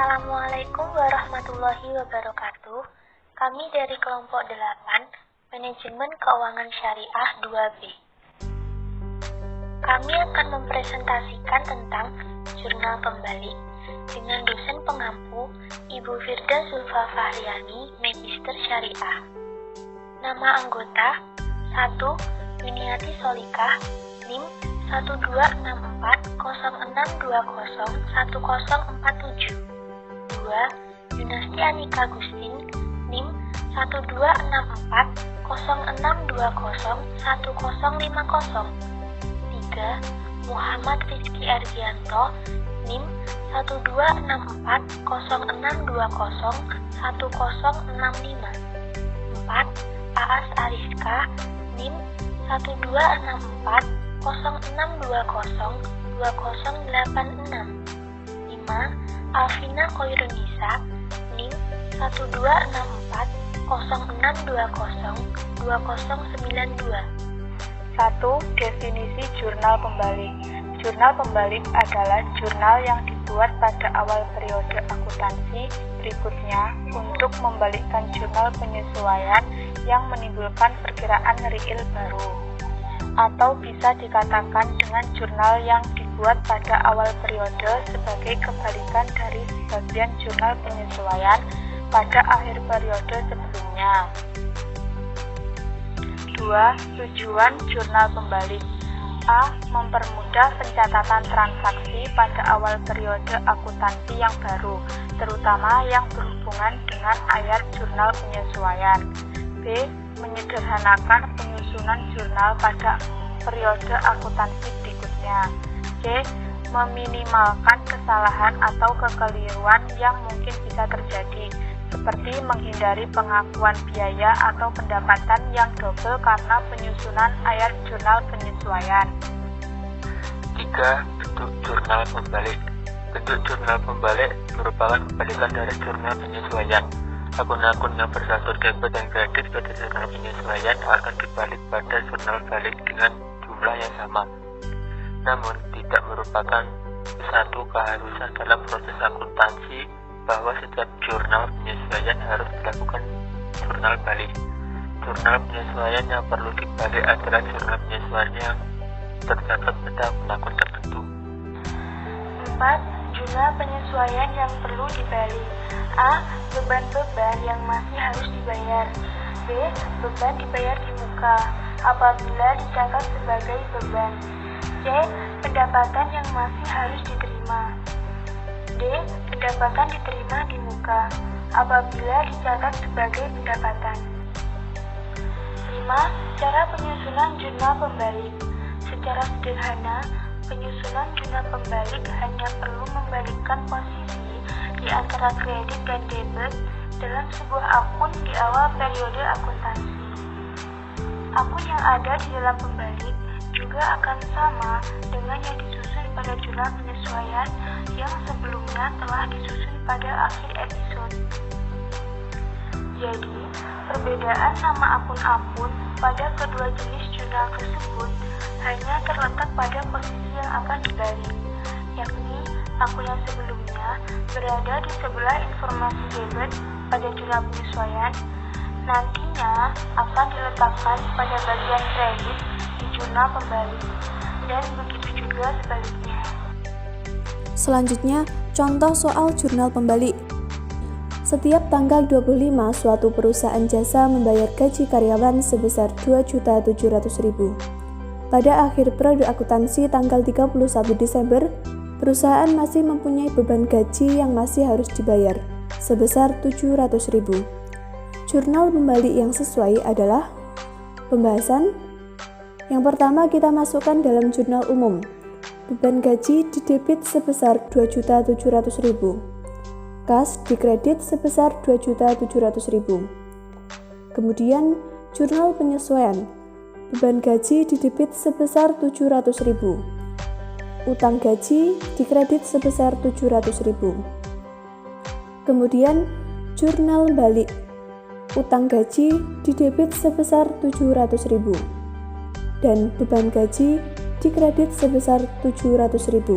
Assalamualaikum warahmatullahi wabarakatuh. Kami dari kelompok 8, Manajemen Keuangan Syariah 2B. Kami akan mempresentasikan tentang jurnal pembalik dengan dosen pengampu Ibu Firda Zulfa Fahriani, Magister Syariah. Nama anggota 1. Yuniati Solikah, NIM 126406201047. 2. Yunasti Anika Gustin, NIM 126406201050. 3. Muhammad Rizky Ardianto, NIM 126406201065. 4. Aas Ariska, NIM 126406202086. 5. Alvina Koirunisa, NIM 126406202092. 1. Definisi jurnal pembalik. Jurnal pembalik adalah jurnal yang dibuat pada awal periode akuntansi berikutnya untuk membalikkan jurnal penyesuaian yang menimbulkan perkiraan real baru. Atau bisa dikatakan dengan jurnal yang dibuat pada awal periode sebagai kebalikan dari sebagian jurnal penyesuaian pada akhir periode sebelumnya. 2. Tujuan jurnal pembalik. A. Mempermudah pencatatan transaksi pada awal periode akuntansi yang baru, terutama yang berhubungan dengan ayat jurnal penyesuaian. B. Menyederhanakan penyusunan jurnal pada periode akuntansi berikutnya. C. Meminimalkan kesalahan atau kekeliruan yang mungkin bisa terjadi, seperti menghindari pengakuan biaya atau pendapatan yang double karena penyusunan ayat jurnal penyesuaian. 3. Bentuk jurnal pembalik. Bentuk jurnal pembalik merupakan kebalikan dari jurnal penyesuaian. Akun-akun yang bersatu debit dan kredit pada jurnal penyesuaian akan dibalik pada jurnal balik dengan jumlah yang sama. Namun, tidak merupakan satu keharusan dalam proses akuntansi bahwa setiap jurnal penyesuaian harus dilakukan jurnal balik. Jurnal penyesuaian yang perlu dibalik adalah jurnal penyesuaian yang tercatat pada akun tertentu. 4. Jurnal penyesuaian yang perlu dibalik. A. Beban-beban yang masih harus dibayar. B. Beban dibayar di muka apabila dicatat sebagai beban. C. Pendapatan yang masih harus diterima. D. Pendapatan diterima di muka apabila dicatat sebagai pendapatan. 5. Cara penyusunan jurnal pembalik. Secara sederhana, penyusunan jurnal pembalik hanya perlu membalikkan posisi di antara kredit dan debit dalam sebuah akun di awal periode akuntansi. Akun yang ada di dalam pembalik juga akan sama dengan yang disusun pada jurnal penyesuaian yang sebelumnya telah disusun pada akhir episode. Jadi, perbedaan nama akun-akun pada kedua jenis jurnal tersebut hanya terletak pada posisi yang akan dibalik, yakni akun yang sebelumnya berada di sebelah informasi debit pada jurnal penyesuaian, nantinya akan diletakkan pada bagian kredit di jurnal pembalik, dan begitu juga sebaliknya. Selanjutnya, contoh soal jurnal pembalik. Setiap tanggal 25, suatu perusahaan jasa membayar gaji karyawan sebesar 2.700.000. Pada akhir periode akuntansi tanggal 31 Desember, perusahaan masih mempunyai beban gaji yang masih harus dibayar sebesar 700.000. Jurnal pembalik yang sesuai adalah pembahasan. Yang pertama, kita masukkan dalam jurnal umum. Beban gaji didebit sebesar 2.700.000. Kas dikredit sebesar 2.700.000. Kemudian, jurnal penyesuaian. Beban gaji didebit sebesar 700.000. Utang gaji dikredit sebesar 700.000. Kemudian, jurnal balik. Utang gaji didebit sebesar 700.000. Dan beban gaji dikredit sebesar 700.000.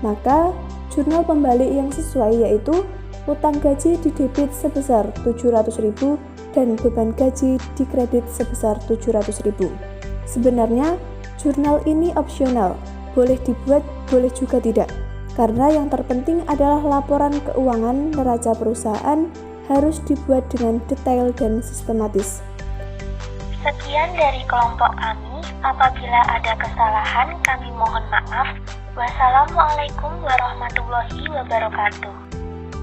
Maka jurnal pembalik yang sesuai yaitu utang gaji didebit sebesar 700.000 dan beban gaji dikredit sebesar 700.000. Sebenarnya, jurnal ini opsional, boleh dibuat, boleh juga tidak. Karena yang terpenting adalah laporan keuangan neraca perusahaan harus dibuat dengan detail dan sistematis. Sekian dari kelompok kami. Apabila ada kesalahan, kami mohon maaf. Wassalamualaikum warahmatullahi wabarakatuh.